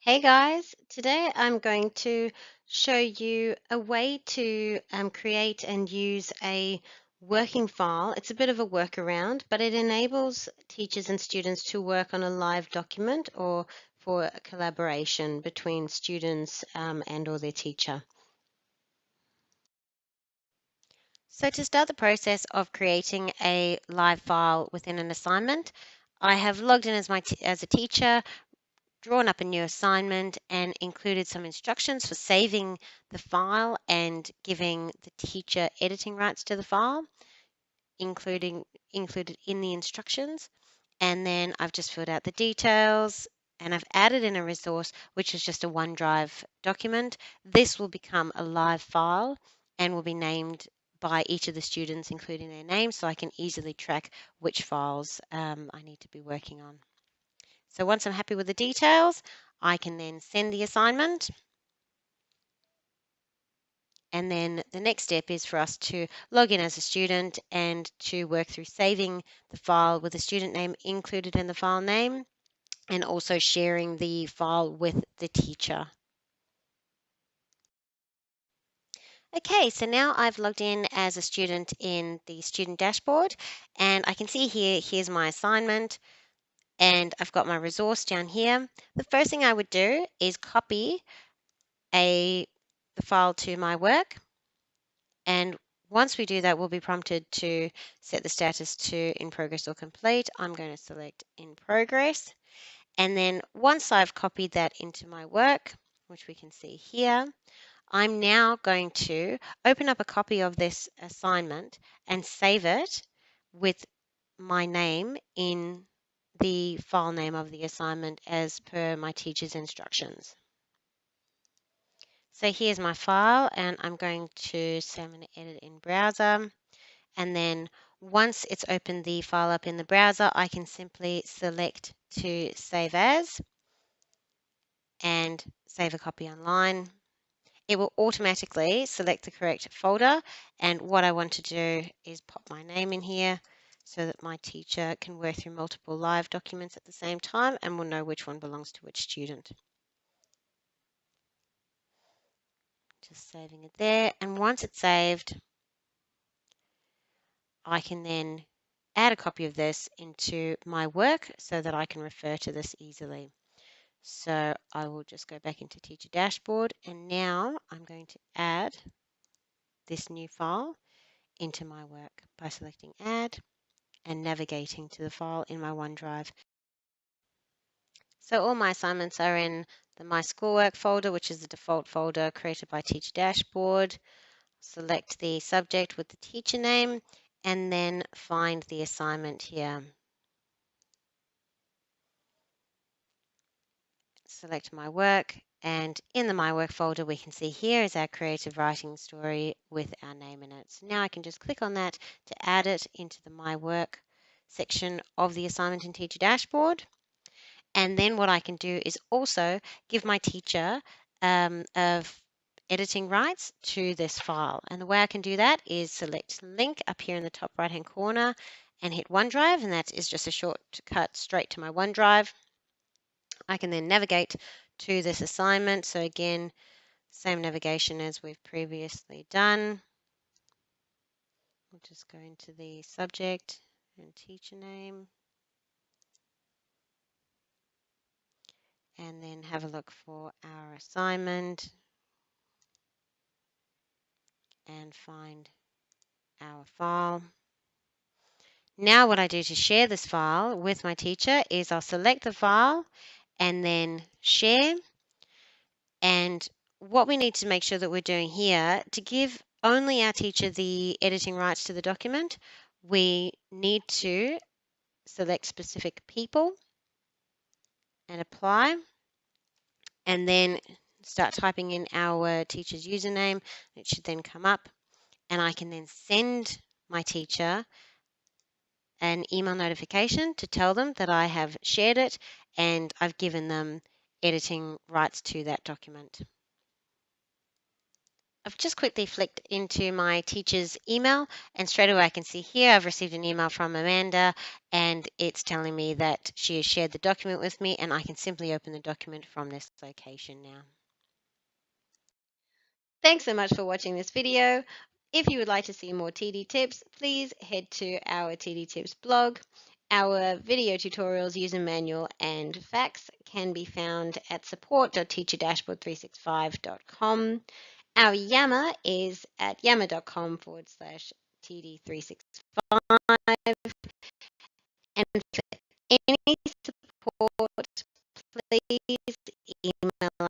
Hey guys, today I'm going to show you a way to create and use a working file. It's a bit of a workaround, but it enables teachers and students to work on a live document or for a collaboration between students and or their teacher. So to start the process of creating a live file within an assignment, I have logged in as a teacher, drawn up a new assignment and included some instructions for saving the file and giving the teacher editing rights to the file, included in the instructions. And then I've just filled out the details and I've added in a resource, which is just a OneDrive document. This will become a live file and will be named by each of the students, including their name, so I can easily track which files I need to be working on. So once I'm happy with the details, I can then send the assignment. And then the next step is for us to log in as a student and to work through saving the file with the student name included in the file name and also sharing the file with the teacher. Okay, so now I've logged in as a student in the student dashboard and I can see here's my assignment and I've got my resource down here. The first thing I would do is copy the file to my work. And once we do that, we'll be prompted to set the status to in progress or complete. I'm going to select in progress. And then once I've copied that into my work, which we can see here, I'm now going to open up a copy of this assignment and save it with my name in the file name of the assignment as per my teacher's instructions. So here's my file and I'm going to say I'm going to edit in browser. And then once it's opened the file up in the browser, I can simply select to save as and save a copy online. It will automatically select the correct folder. And what I want to do is pop my name in here so that my teacher can work through multiple live documents at the same time and will know which one belongs to which student. Just saving it there. And once it's saved, I can then add a copy of this into my work so that I can refer to this easily. So I will just go back into Teacher Dashboard and now I'm going to add this new file into my work by selecting Add and navigating to the file in my OneDrive. So all my assignments are in the My Schoolwork folder, which is the default folder created by Teacher Dashboard. Select the subject with the teacher name and then find the assignment here. Select my work and in the my work folder we can see here is our creative writing story with our name in it. So now I can just click on that to add it into the my work section of the assignment in Teacher Dashboard. And then what I can do is also give my teacher of editing rights to this file. And the way I can do that is select link up here in the top right hand corner and hit OneDrive, and that is just a shortcut straight to my OneDrive. I can then navigate to this assignment. So again, same navigation as we've previously done. We'll just go into the subject and teacher name and then have a look for our assignment and find our file. Now what I do to share this file with my teacher is I'll select the file and then share. And what we need to make sure that we're doing here, to give only our teacher the editing rights to the document, we need to select specific people and apply, and then start typing in our teacher's username. It should then come up, and I can then send my teacher an email notification to tell them that I have shared it and I've given them editing rights to that document. I've just quickly flicked into my teacher's email, and straight away I can see here I've received an email from Amanda, and it's telling me that she has shared the document with me, and I can simply open the document from this location now. Thanks so much for watching this video. If you would like to see more TD tips, please head to our TD tips blog. Our video tutorials, user manual, and facts can be found at support.teacherdashboard365.com. Our Yammer is at yammer.com/TD365. And for any support, please email